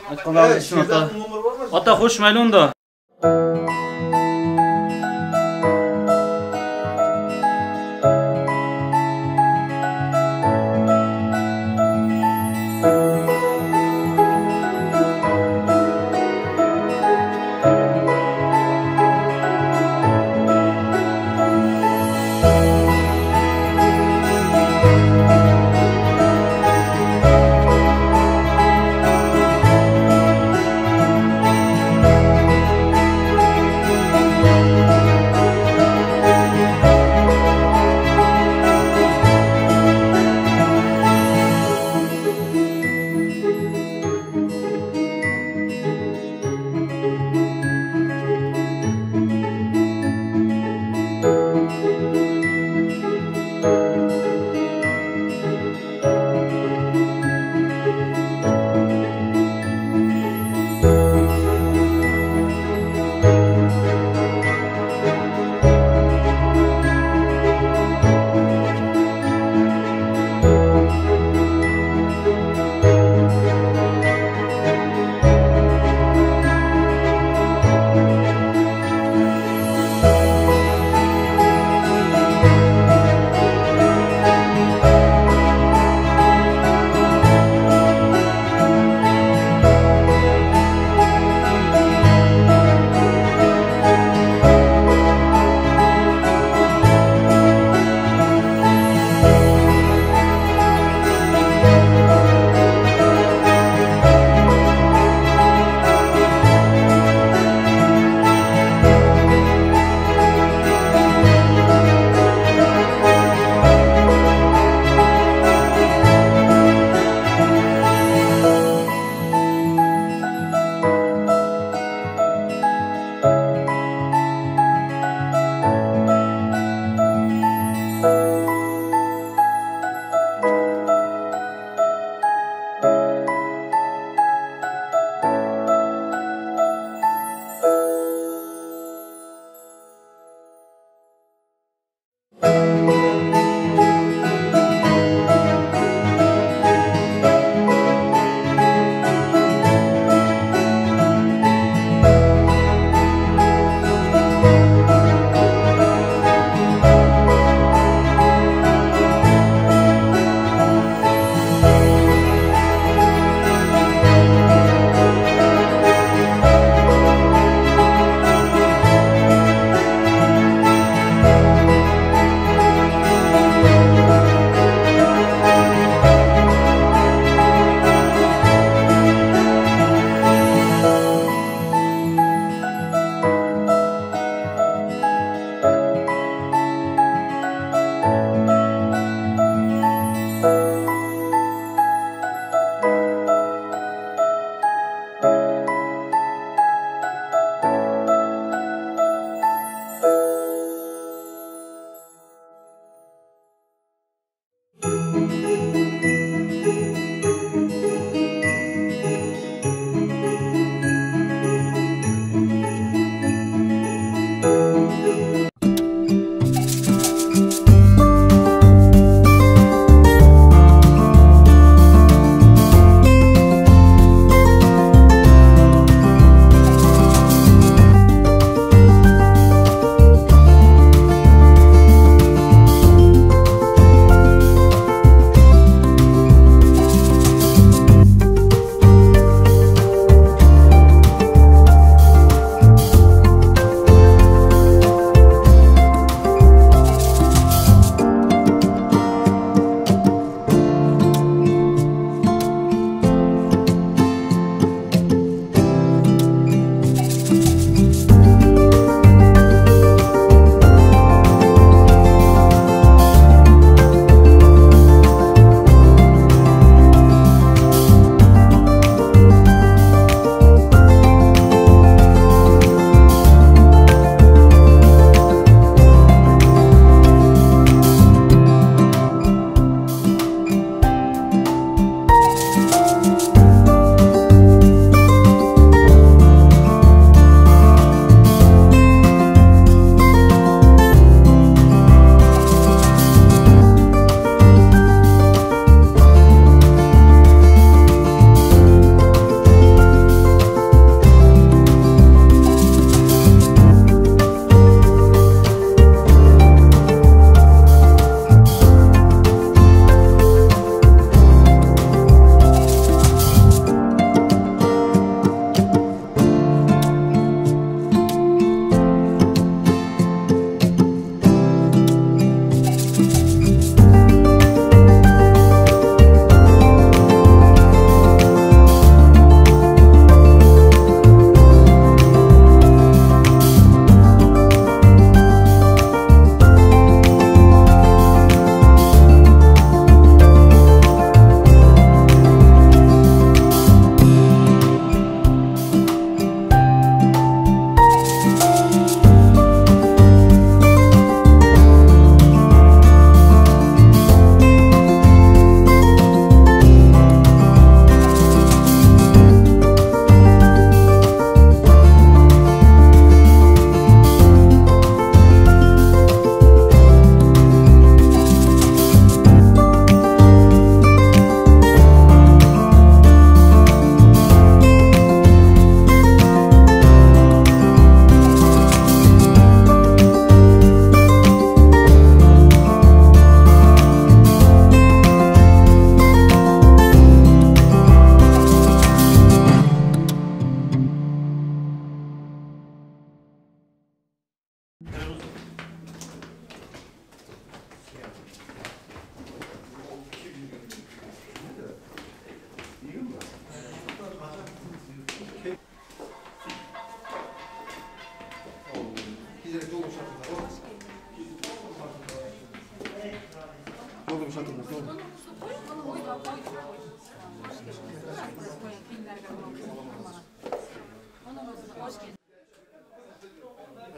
Aytqanlar için ata. Ata hoş mayli onda.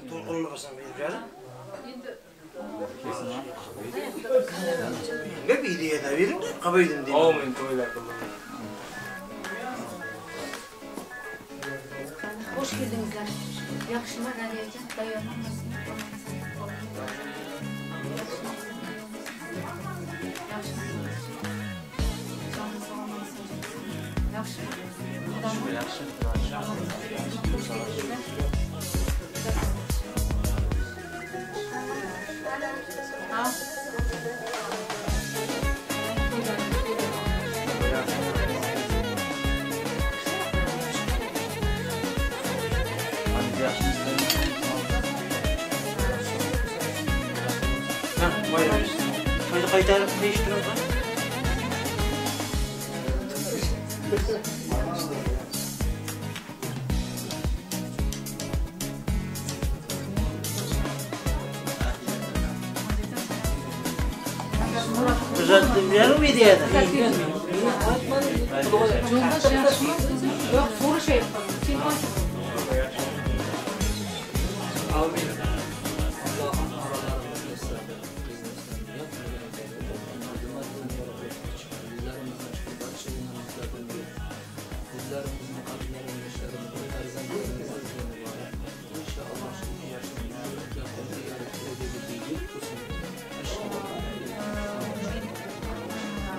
To'lqinli qilsam beradi. Ne bir ideya da verin de kabaydım diye. Amin to'ylar qildim. Hoş geldinizler. Yaxşıma rəliyyəcən dayanamazsın. Şöyle kaytarıp değiştirin lan. Düzelttim yer miydi ya da? Yoldaş yaxşı. Yox, soru şey yapalım. Kim var?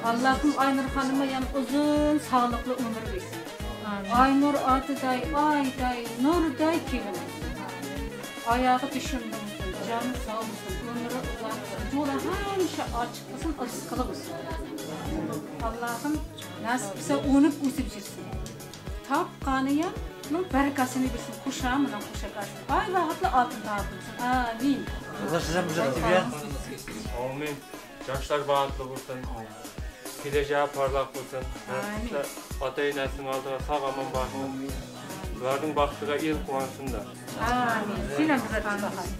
Allah'ım Aynur Hanım'a yani uzun, sağlıklı ömür versin. Aynur adıday, ayday, nurday kelin. Ayağı düşündürsün, canı sağ olsun, ömrü uzak olsun. Yola hemşe açık olsun, açıklı olsun. Allah'ım nasipse unup usip jirsin. Tap kanıya, berekasını bilsin, kuşağımla kuşak açsın. Ay rahatlı altın dağıtılsın. Amin. Allah size düzelttim ya. Amin. Yaşlar bağıtlı olsun. Geleceğe parlak olsun. Atayın esinin altına sağ aman başlasın. Bunların baktığı il kuvansın da. Amin. Sinan düzelttim bakayım.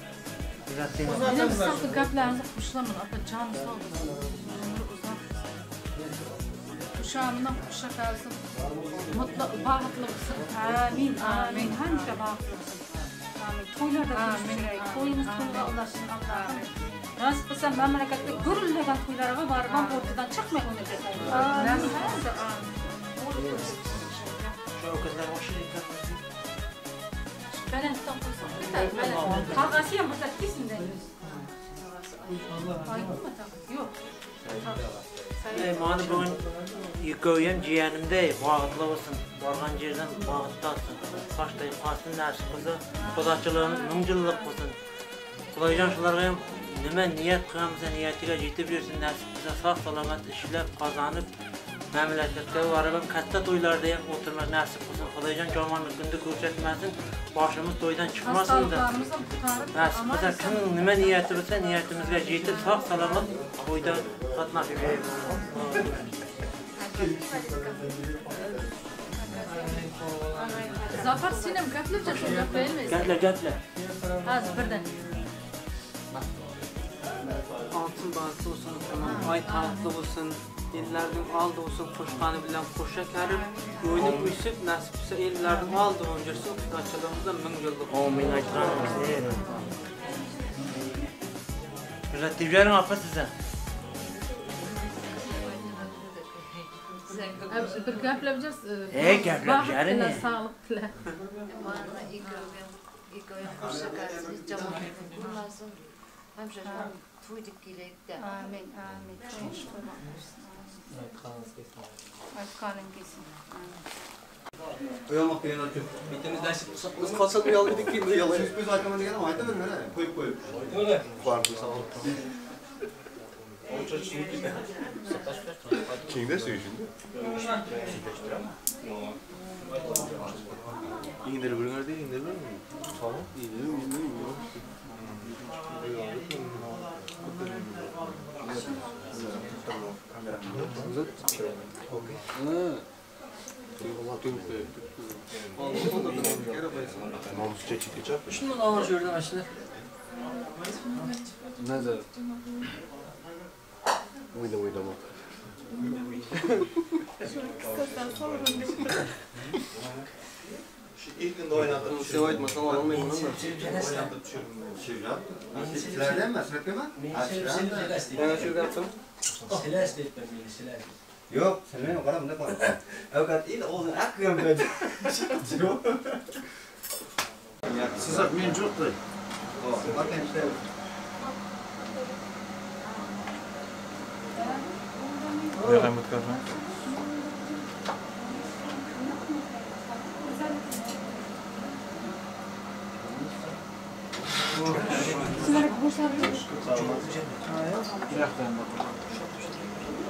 Düzelttim. Benim saklı kalplerinizi kuşlamayın. Ata canı sağ olsun. Ömrü uzak olsun. Kuşağımdan kuşak alsın. Mutlu, bağıtlı olsun. Amin. Amin. Hemşe bağıtlı olsun. Amin. Toylarda konuşturayım. Toyumuz toyla Allah'ın Allah'ım. Nasıl kısa memlekette gürülden toylara var. Ben ortadan çıkmayı olacak. Amin. Şu kızlar hoş geldin. Ben entten koysam. Ben kavgası yapmasak kesin de. Yok. Bana bugün yıkayım ciğerimde bağıtlı olsun. Bargan yerden bağıtlı olsun. Kaçtayım kastın nasip kızı. Kudaçılığımız mıncıllık olsun. Kulaycan şularga nime niyet kıyamıza niyetiga yetip yersin nasip kıza sağ salamat işler kazanıp memlekette varıp katta toylarda oturmak nasip kılsın. Kulaycan çoğmanlık günde görsetmesin. Başımız toydan çıkmasın da. Nasip kıza kim nime niyeti bilse niyetimizge yetip sağ salamat toyda katnaşıp yiyip. Zafer Sinem gaplıca çok beğenmeyiz. Gel. Az birden. Altın bağıtlı olsun, ay tatlı olsun, ellerden aldı olsun, koşkanı bilen koşa kərib, oyunu büyüsüp, nasipse ellerden aldı öncesi, açılığımızda min yıllık. Amin açılan düzelttim yerin affet size. Bir gaplayacağız. Gaplayacağız ne? Sağlık dile. Bana İgo'ya kuşak alsın, camı lazım. Hemşe tuyduk dilekte. Amin. Kanın kesin. Uyanmak diyen atıyor. Bitimiz nasip olsa, Biz kalsak uyalıyorduk ki yalan. Biz arkama diyelim ama ayda verme ne? Koyup. Öyle. Var bu sağ ol. Kimde suyu şimdi? İğneleri bir nerede? İğneleri var mı? Tamam. İğneleri. Namusça çıkacak. şundan ağır şuradan aşağıda. Ne de? Oylama. İlk günde oynattım. Sevoyt masal almayın bunu da. Şivrat. Sizlerden mi? Sırat mı? Ben şurada yaptım. Yok, senin o kadar mı ne var? Avukat iyi de oğlum akıyorum ben. Sizak men çok da. Bakın işte. Nereden mutkazım?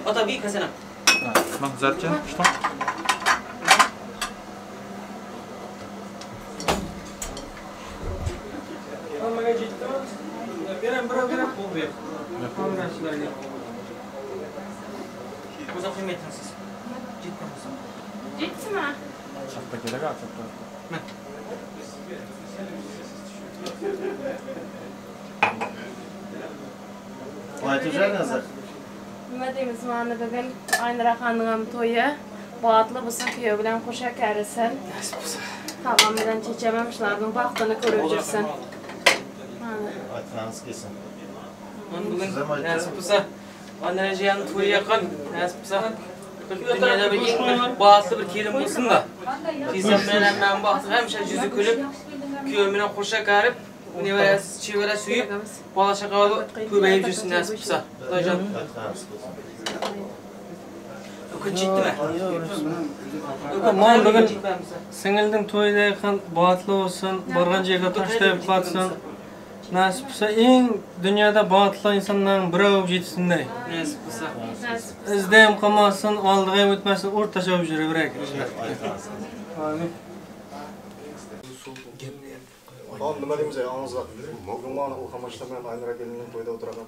Ota bir kasana. Bak zaten işte. Olmaga jetdi. Berem bira pul ber. Hammashilarga. O'zi qiymatinsiz. Jetdimisiz? Jetdimi? Çapta gerek çapta. Aytacak nazar. Nima deymiz mana bugun Aynira xonimning to'yi. Boatli bo'lsin, kuyov bilan qo'sha karisin. Tag'am bilan checham shularning baxtini ko'rib yursin. Mana. Aytsangiz kelsin. Bugun nasib bo'lsa, Ayniraning to'yi yaqin. Nasib bo'lsa, dunyoda bir eng boatli bir kelin bo'lsin-da. Tezam bilan men baxtga hamisha yuzi kulib, kuyov bilan qo'sha karib, nevarasi, chevara suyib, bola chaqalar ko'payib yursin nasib bo'lsa. Xudojon. Jetdimi? Aman bugün singilning to'yida yaqin boatli bo'lsin, borgan joyga tashlab qolsin. Nasib bo'lsa eng dunyoda boatli insonlarning biri bo'lib yetsinday. Nasib bo'lsa. Izdayam qolmasin, oldiga ham o'tmasin, o'rtacha bo'lib yuraverak. Amin. Oğlum nima deymiz ya, ağızla. Bugün bana o kamaşlamayan Aynira gelinin toyda oturagan.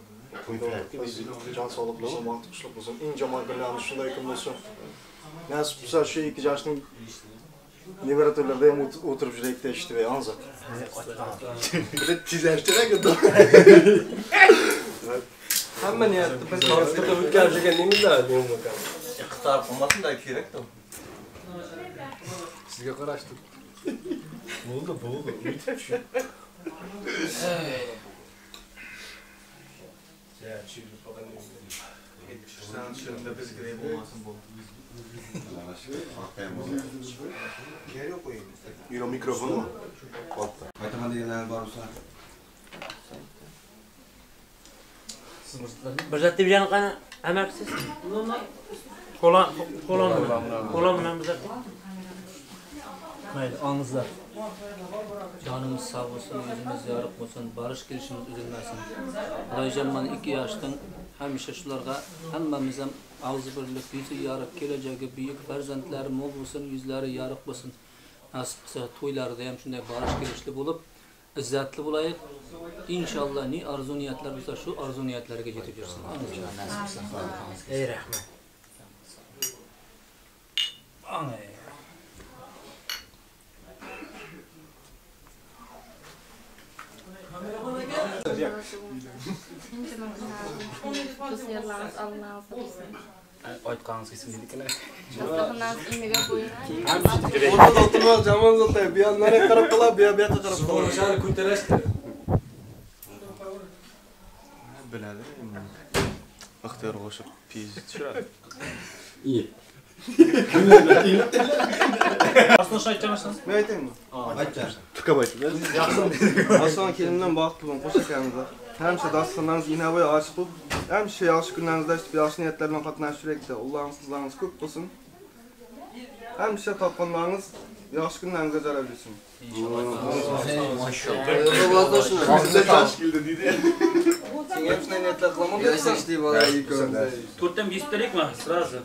Toyda oturagan. Can sağlıklı olsun, mantıklı olsun. İnce mantıklı şunda yakın olsun. Nasip olsa şu iki yaşının neveratörlerde hem oturup yürekte işte ve ağızla. Bir de tizleştirek ya da. Hemen ya, biz mantıklı bir gerçekten neyimiz de alıyorum bakalım. Kıtar olmasın da gerek de. Sizge karıştık. Buldu. Sen şırında biz gireyim olmasın bu. Geri yok koyayım. Euro mikrofonu mu? Haytaman diyenler var mı? Bir zat deb jani qani amaksiz. Qo'lon bilan bizlar. Mayli, ağızlar. Canımız sağ olsun, yüzümüz yarıq olsun, barış gelişimiz üzülmesin. Xudoyjon mana 2 yaşdan hamisha shularga hammamiz ham ağzı birlik, yüzü yarıq, kelajagi buyuk farzandlari mol bo'lsin, yuzlari yarıq bo'lsin. Nasib bo'lsa to'ylarida ham shunday barış gelişli bo'lib, izzatli bo'laylik. İnşallah ne arzu niyatlar bo'lsa shu arzu niyatlarga yetib yursin. Nasib bo'lsa. Ey rahmat. Ana. Aytqanınız kesin dedikine. Şahsınız imega qo'ying. Orada oturmaz, zaman zaten bir yanlara karab kalar, bir yana karab kalar. Şahane kurtarıştı. Biladi. İhtiyar qo'shib piz tushiradi. İyi. Aslında şahit canırsınız. Ne aytayım mı? Aytacağız. Tıkab aytib. Aslan kelimden baxtli bo'lib qo'shakamiz. Hemşe dastanlarınız yine böyle aşık olup, hemşe yaxshi kunlaringizda işte yaxshi niyatlar bilan qatnashish kerakda. Allohning sizlarınız ko'p bo'lsin. Hemşe topganlarınız yaxshi kunlaringizga zarar bersin. Maşallah. Size tashkildi deydi. Sen ham shunday niyatlar qilaman deyapsan. To'rtdan 100 berikmi? Sразу.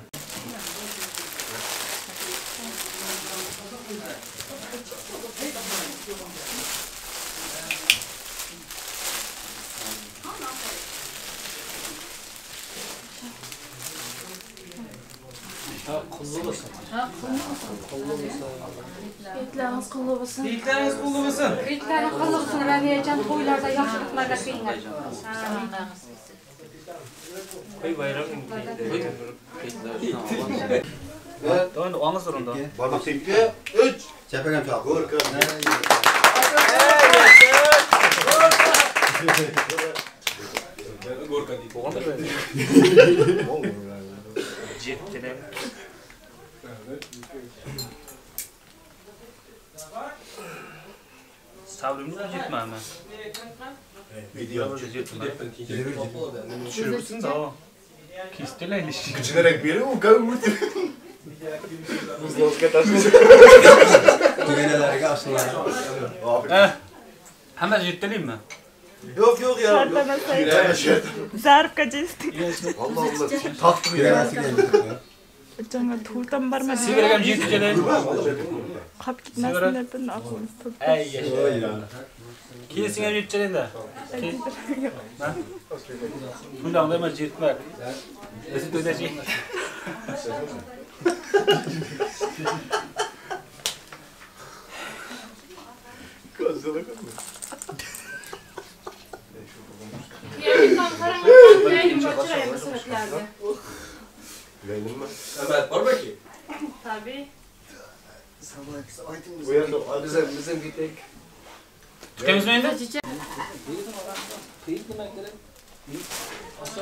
Etlarınız qulluq bo'lsin. Yiğitleriniz qulluq bo'lsin. Itlarni qilib olsin, Rabiyajon to'ylarda yaxshiliklarga teginglar. Amin. Koy bayramın gittiğinde. Doğru, ona sorun da. Bardak tepki. 3. Çepelem çal. Gorka. Gorka değil. Boğan da böyle. Ceptine. Sabrımız da yetme ama. Video. Düşürürsün da o. Kistiyle ilişki. Küçülerek biri o kadar mutlu. Buzlu taşmış. Tügenelerge aslında. Hemen ciddeliyim mi? Yok yok ya. Zarf kaçestik. Allah Allah. Taktım ya. Canım tuğdan barma. Sigaragam ciddeliyim. Kap gitmesin nereden aklımız tuttu. Ey yaşa. Kesin ciddeliyim de. Bu da ama ciddiler. Nasıl dönecek? Gözleri Benim mi? Evet, var bakayım. Tabii. Bu yanda bizim gittik. Temiz miydi?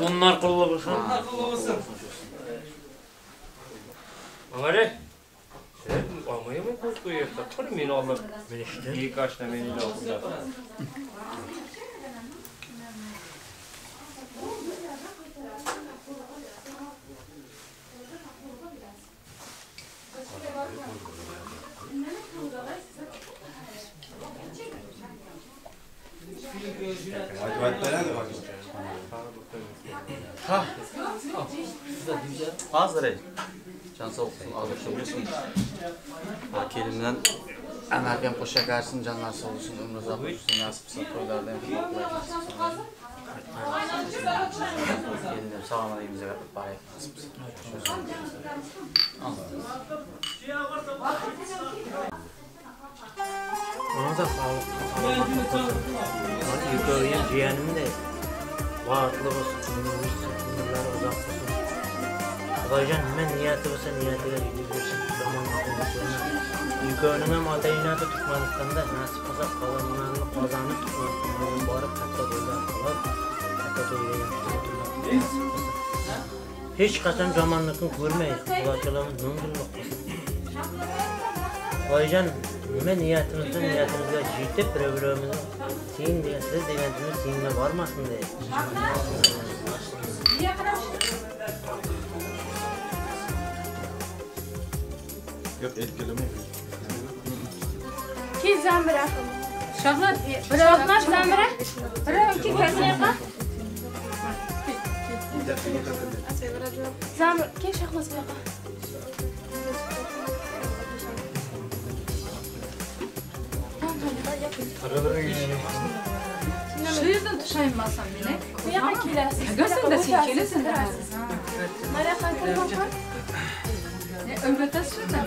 Bunlar kolu olsun. Amare. Sen amaya mı korkuyor ya? Tabii beni alır. Ben işte. İyi kaçta beni de alır. Ha. Hazır ey. Can sağ olsun. Alışabiliyorsun. Kelimden emerken poşa karşısın canlar sağ olsun. Ömrü uzak olsun. Nasipsin. Toylardan Kelimden sağ olun. Elimize kapıp bari. Nasipsin. Ona da sağlık. Yukarıya ciğenim de vaatlı olsun. Bunlar uzak olsun. Koycan hemen niyeti olsa niyetiyle gidiyorsun. Zaman konuşuyorsun. Yukarının hem adayınatı tutmadıktan da nasip olsa kalanlarını kazanı tutmadıktan da barıp hatta doydan kalıp hatta doydan yaptırmak. Hiç kaçan zamanlıkını görmeyiz. Kulakçılığımız nöngüllük olsun. Koycan nime niyetimizde niyetimizde ciddi programımızı sin diye siz devletimiz sinine varmasın diye. Yok etkileme. Ki sen bırakın. Şahlar, Şahlar sen bırak. Bırak ki kendine yapma. Sen ki şahlas bırak. şehirden düşeyim-masam bile. Bu yana kilersin. Gözün de sen kilesin de. Merakla kırmam var. Öğretesin de.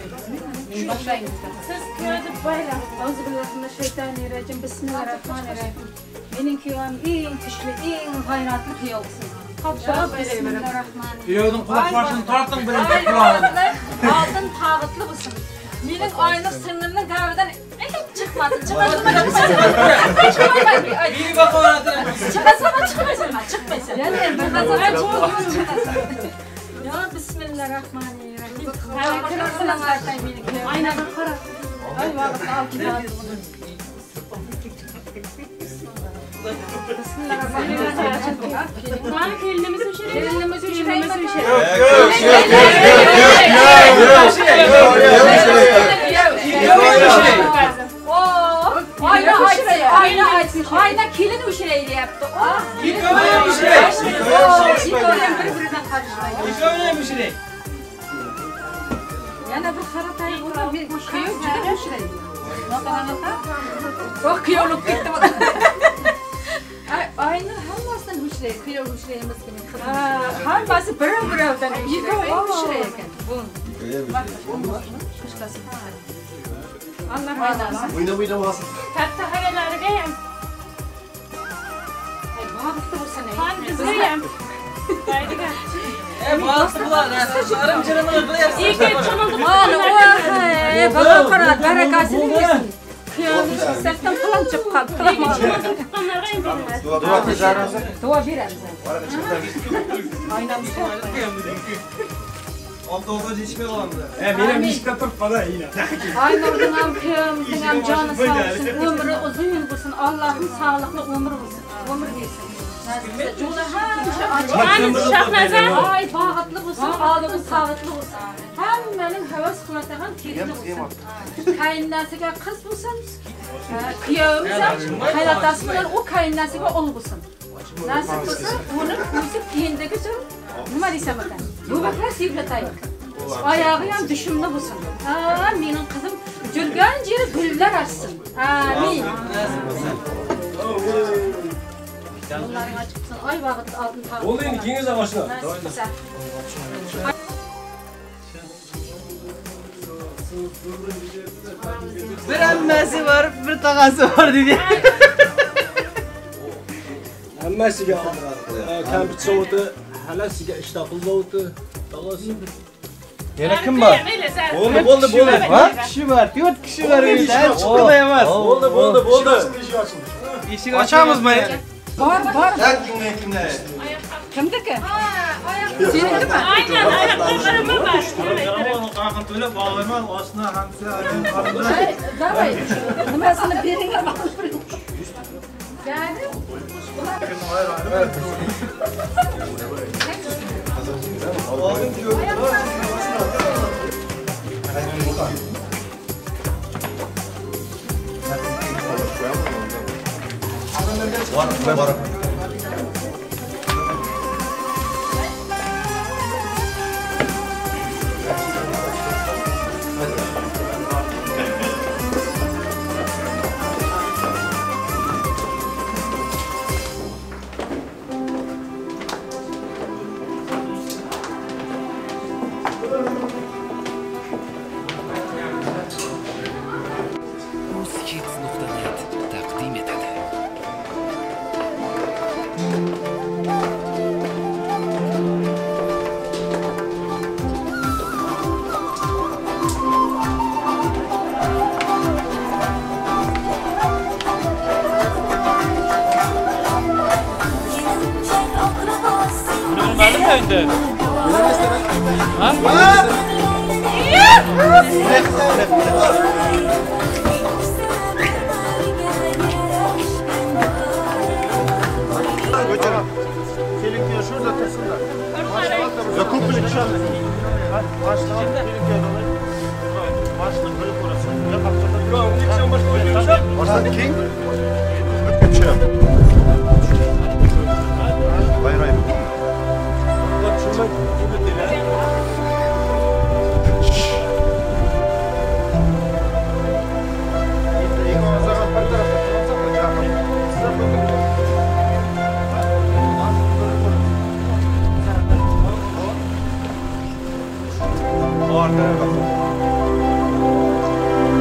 Başlayın. Siz köyde böyle. Euzubillahimineşşeytanirracim. Bismillahirrahmanirrahim. Menin köyüm en güçlü, en hayratlı köy olsun. Bismillahirrahmanirrahim. Yiyordun kulak başını tarttın birinci kulağını. Altın tağıtlı mısın? Menin aynı sırrımın kahveden çıkmadı. Çıkmasana. Bir bak ona. Çıkmasana. Yani ben sana çok çıkmasana. Ya Bismillahirrahmanirrahim. Aynen kara. Ay vakit al kitabı. Bana kendimizi üşürelim. Kendimizi üşürelim. Ayna kilin uşireyle yaptı. Yıkamaya uşire. Yıkamaya birbirinden karıştırıyor. Yıkamaya uşire. Yani bu haratayı burada bir kıyı ucuna uşireyle. Nasıl anlatan? Oh kıyoluk gitti bu. Aynı hammasından uşireyle, kıyı uşireyimiz gibi. Hamması bırı-bırıdan uşireyle. Uşireyken. Bak, kuşkası. Allah razı olsun. Uyna basın. Hatta hayalları gayem. Bağıttı bu sene. Ben güzelim. Haydi gel. Bağısı bular. Sarım cırını ödüyorsun. İyi ki canım. Bana karar, berekasını versin. Kıyamız setten falan çıkıp kaldı. Dua bir aynamız Oldu içme olandı. Benim işte tutmadı yine. Aynur'dan hem kıyamızın hem canı sağ olsun, ömrü uzun olsun, Allah'ın sağlıklı ömrü olsun, ömür versin. Ay bağıtlı olsun, ağzın sağlıklı olsun. Hemmenin havas kılatağın kirli olsun. Kayınlasıga kız olsun, kıyağımıza hayatası bilen o kayınlasıga ol olsun. Nasıl olsa onu küsüp kiyindeki sür, nima desem ekan. Bu baklar sevlatayım. Ayağı yan düşümlü olsun. Benim kızım jürgen jeri güller açsın. Amin. Bunların açıksın. Ay vakit altın tağım. Oldu yine ikiniz de başla. Bir emmesi var, bir takası var dedi. Hammasiga kampir sovuti, halasiga ishtaqil sovuti. Yana kim var? Bo'ldi. Ha? Kişi var. 4 kişi var evde. Çıkıda emas. Bo'ldi. Eshik açamız mı? Var. Kimde? Kimdeki? Seninki mi? Aynen, ayaklarımı var. Qaqın to'lab olmayman, osna hamsa. Davay. Nimasini bering ama. Yani Var. Kids.net taqdim etadi. Bilmedin mi önce? Ha? Gelin diyor şurada dursunlar. Ya kuplik şu an. Başla. Başla böyle burası. Ya kapsada. Başla king. Küçük. Hayır. Bak şundan gibi değil.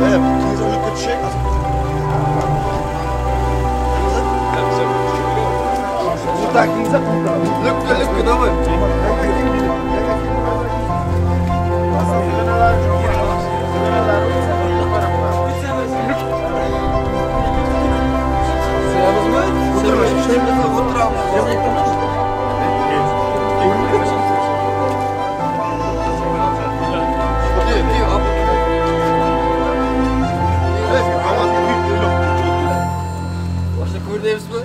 Evet, ikinize uyku çek. Burada ikinize burada. Lükkü da var. Siyahımız mı? Oturma. Şeyimizi oturalım. Buradayız mı?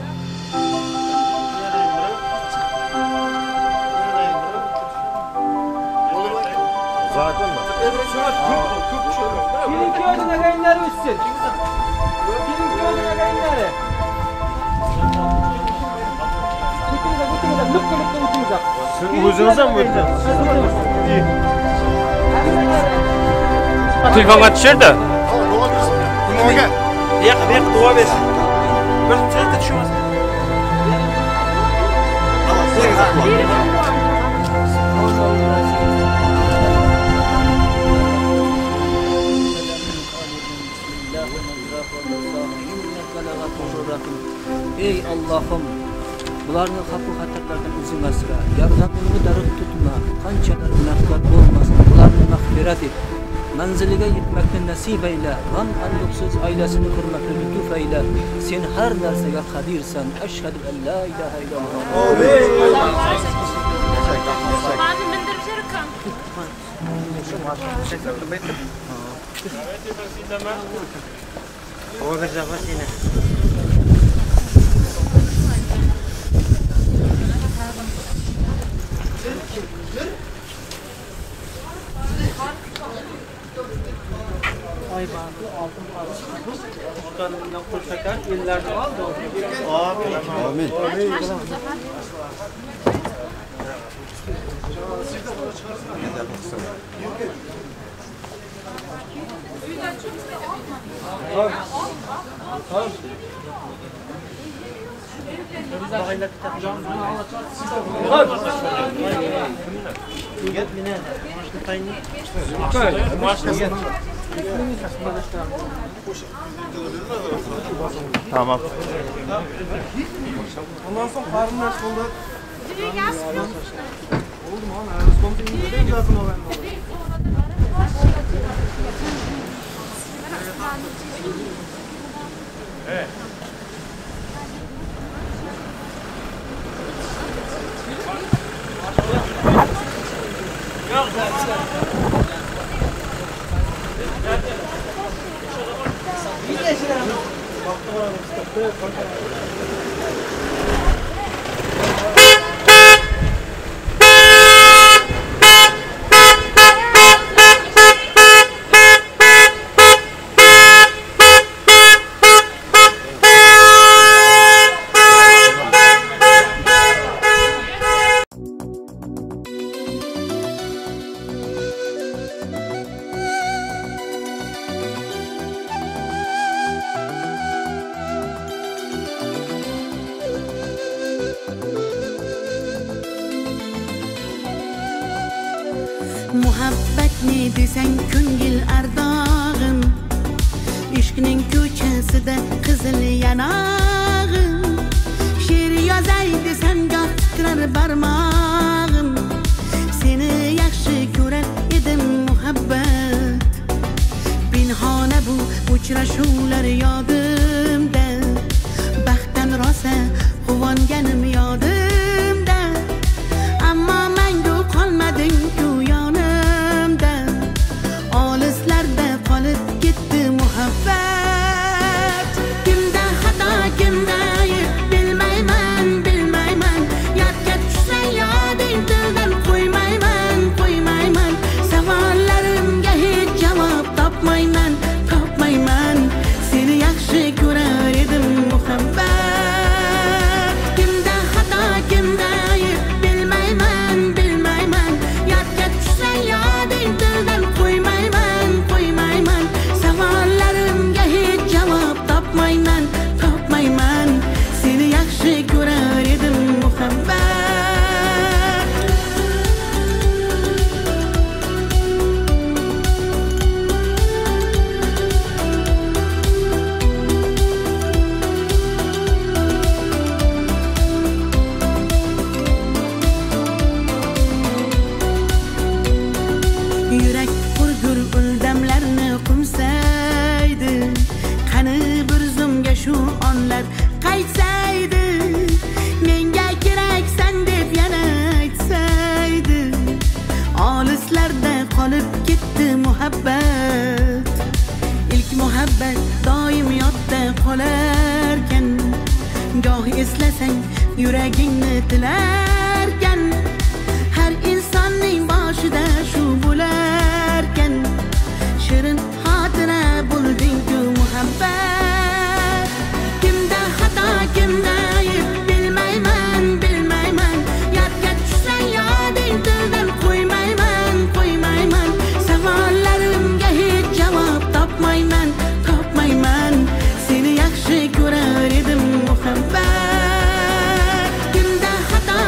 Zaten mi? Birinci önüne kayınları üstsün. Birinci önüne kayınları. Lükkü. Sizin uzunuzda mı böyle? İyi. Telefon düşürdü. Yak dua versin. Böyle çocuk düşmez. Ey Allah'ım, Bularni xavf xatarlardan o'zing asra. Yaradanni darib tutma. Qanchalar gunohlar bo'lmasin, bularni mag'firat et. Manziliga yetmakni nasib ayla. G'am anduqsiz oilasini hurmatli lutuf ayla. Sen har narsaga qodirsan. Ashhadu an la ilaha illalloh. Hadi bindirib sherkan. Hozir zapasina. Ay bağlı altın parası. Kuşkanından koşarken ellerden aldı. Amin. Tamam. Ondan sonra karnım aç oldu. Oldu mu lan? Responsibility zaten o ben. Evet. Muhabbet ne desen ko'ngil ardog'im, ishqning ko'chasida qizil yanog'im, she'r yozay desen goh titrar barmog'im, seni yaxshi ko'rar edim muhabbat, pinhona bu uchrashuvlar yodimda, baxtdan rosa quvonganim yodimda, ammo mangu qolmading-ku yonimda, olislarda qolib ketdi muhabbat. Kimda xato, kimda ayb bilmayman, bilmayman, yodga tushsa yoding tildan qo'ymayman, qo'ymayman, savollarimga hech javob topmayman, topmayman, seni yaxshi ko'rar edim muhabbat. Kimda xato, kimda ayb bilmayman, bilmayman, yodga tushsa yoding tildan qo'ymayman, qo'ymayman, savollarimga hech javob topmayman, topmayman, seni yaxshi ko'rar edim muhabbat. Yurak hurgur uldamlarni qumsaydi, qani bir zumga shu onlar qaytsaydi, menga keraksan deb yana aytsaydi, olislarda qolib ketdi muhabbat, ilk muhabbat doim yodda qolarkan, goh eslasang yuragingni tilarkan, har insonning boshida shu bo'larkan, shirin xotira bo'lding-ku muhabbat. Kimda xato, kimda ayb bilmayman, bilmayman, yodga tushsa yoding tildan qo'ymayman, qo'ymayman, savollarimga hech javob topmayman, topmayman, seni yaxshi ko'rar edim muhabbat. Kimda xato,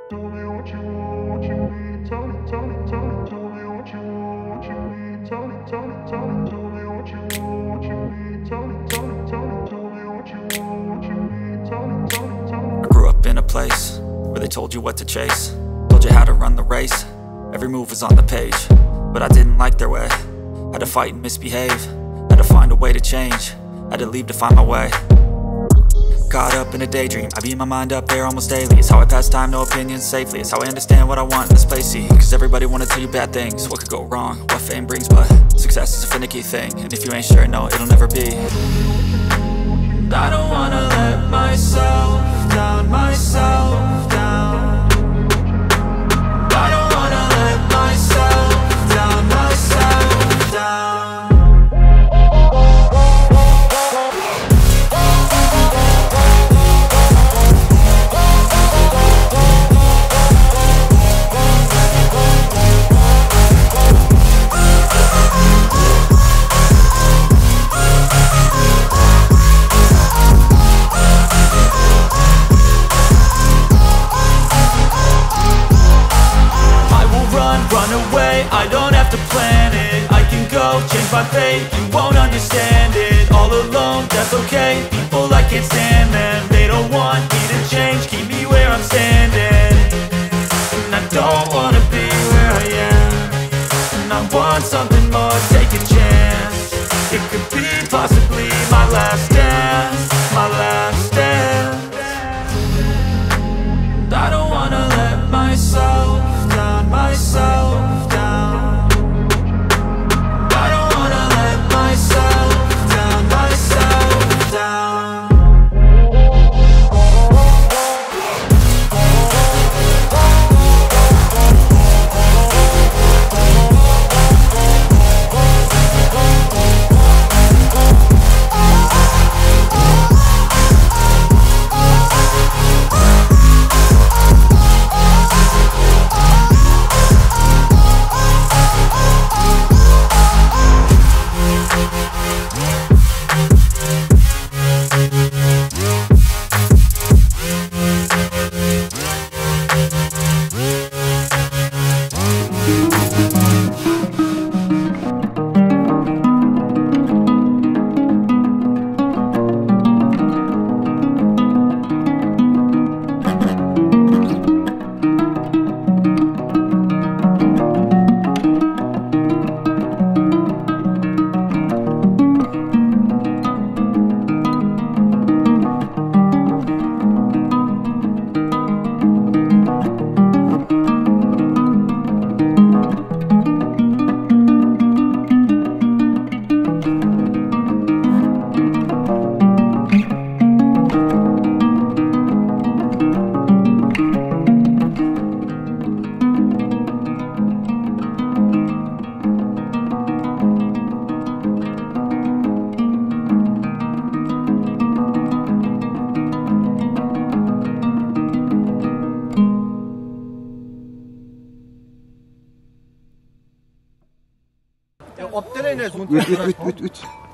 I grew up in a place where they told you what to chase, told you how to run the race. Every move was on the page, but I didn't like their way. Had to fight and misbehave, had to find a way to change, had to leave to find my way. Caught up in a daydream, I beat my mind up there almost daily. It's how I pass time, no opinions safely. It's how I understand what I want in this place, see. Cause everybody wanna tell you bad things, what could go wrong, what fame brings. But success is a finicky thing, and if you ain't sure, no, it'll never be. I don't wanna let myself down, myself down. I don't wanna let myself down, myself down. Run away, I don't have to plan it. I can go, change my fate, you won't understand it. All alone, that's okay, people I can't stand them. They don't want me to change, keep me where I'm standing. And I don't wanna be where I am, and I want something more, take a chance. It could be possibly my last dance, my last dance. I don't wanna let myself down, myself down. I don't wanna let myself down, myself down.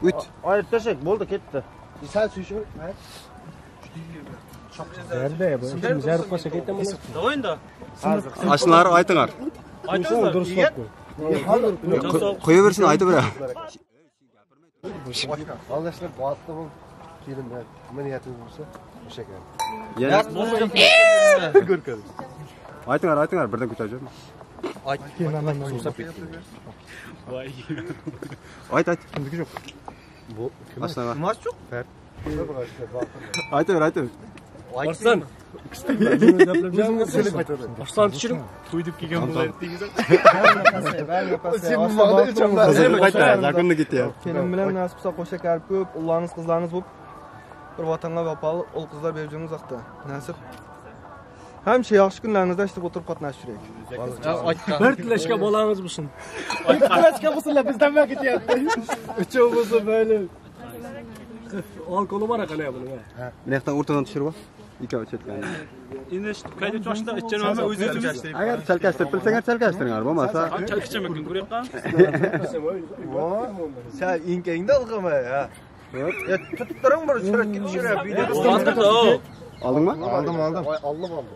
Üt. Hayır teşekkür. Oldu gitti. Sen suşu. Nerede bu? Şimdi zarf koysa gitti mi? Oyunda. Aşılar aytılar. Aytılar. Dürüst oldu. Koyuversin aytı bira. Arkadaşlar bu hafta bu filmde ameliyatınız olsa bu şekilde. Görkez. Aytılar birden küteceğim. Ayt. Kimdiki yok. Bu kim? Aslında. Kumaş yok. Fer. Aytı. Arslan. Arslan düşürüm. Tuyduk kelgan bo'laydi Yakınlı gitti ya. Kelim bilen nasip bolsa qo'sha kelib ko'p, ullarınız qizlarınız bo'lib bir vatanga vafalı ol qizlar berjimiz vaqtda. Nasib hemşe yaxshi kunlaringizda ishlab o'tirib qatnashish kerak. Bir tilashga bolangiz bo'lsin. Tilashga bo'lsinlar bizdan nima ketyapti? Uchovimizni böyle alkolu var qalay buni. Buyoqdan o'rtadan tushirib ikkovi chetdan. Endi qayda choshda ichchani men o'zimiz. Agar chalkashtirib bilsangiz chalkashtiringlar, bo'lmasa chalkishim mumkin, ko'ryapqa? Sen inkangda ilg'ama ha. Ya tutib turing bir suratga tushirib videoda. Aldingmi? Aldım.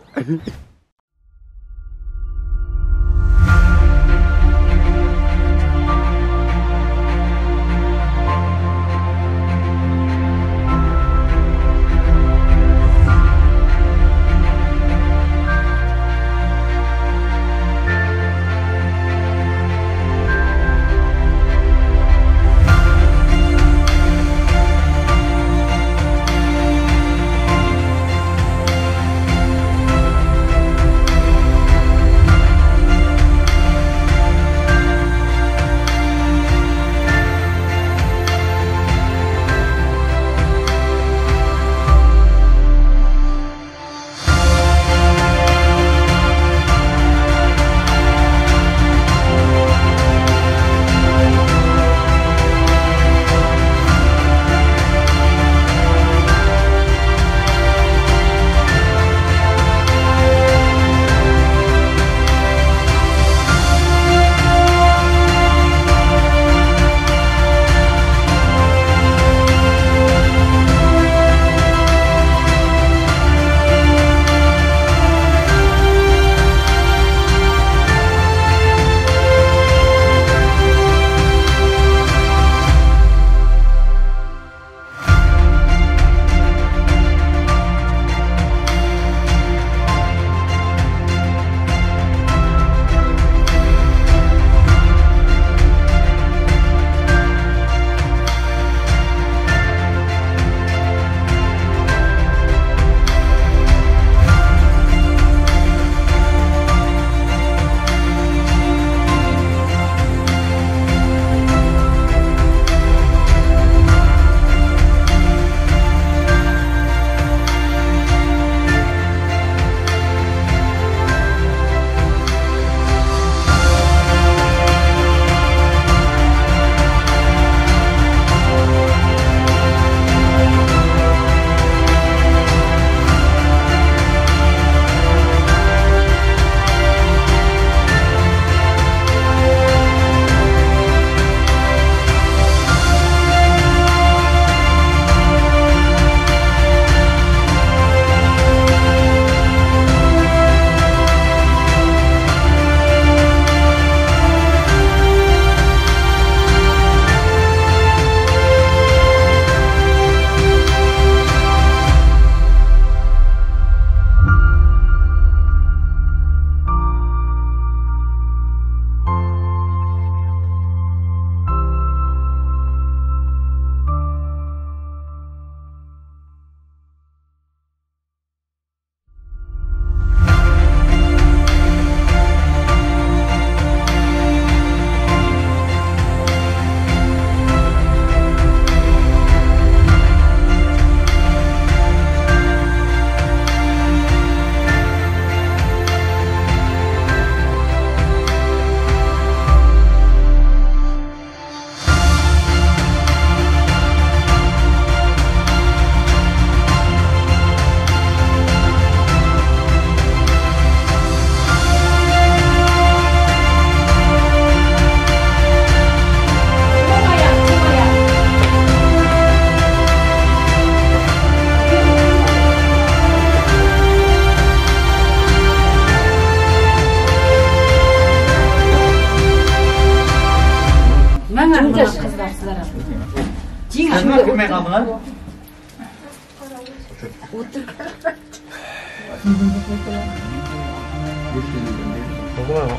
Kime kaldı?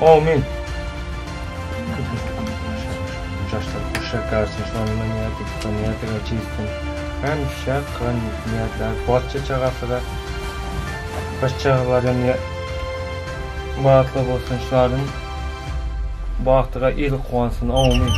Amin. Yaşlar kuşak karşısında şunun niyeti geçsin. Hem şakın niyetler batça çağası da başçaların bağıtlı olsun şunların bağıtığa il kuansın. Amin.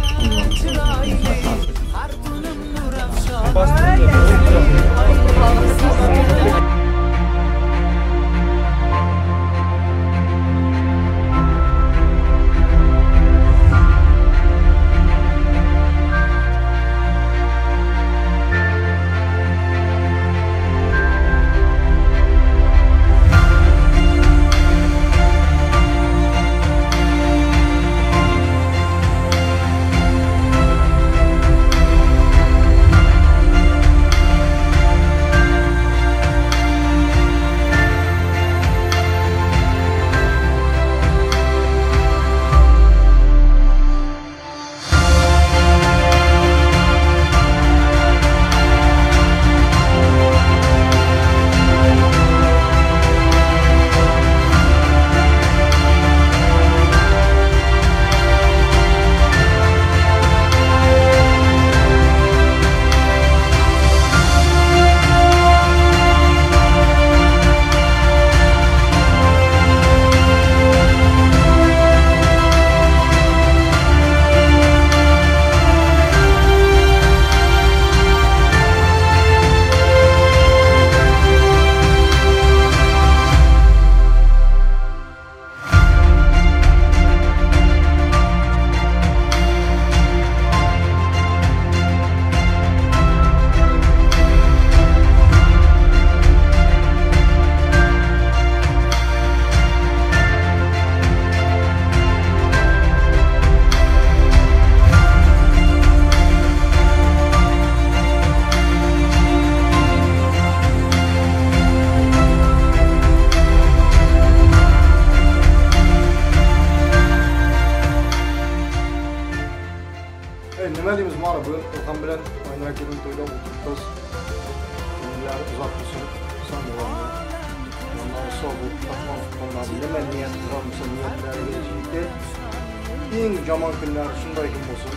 Nima deymiz mana bu Ilham bilan Aynur akaning to'yda o'tiribmiz. Ular uzoq bo'lsin. Sonralar. Mana sog' bo'lib, nima niyat qilamiz, niyatlariga yetishlikka eng yomon kunlar shunday kun bo'lsin.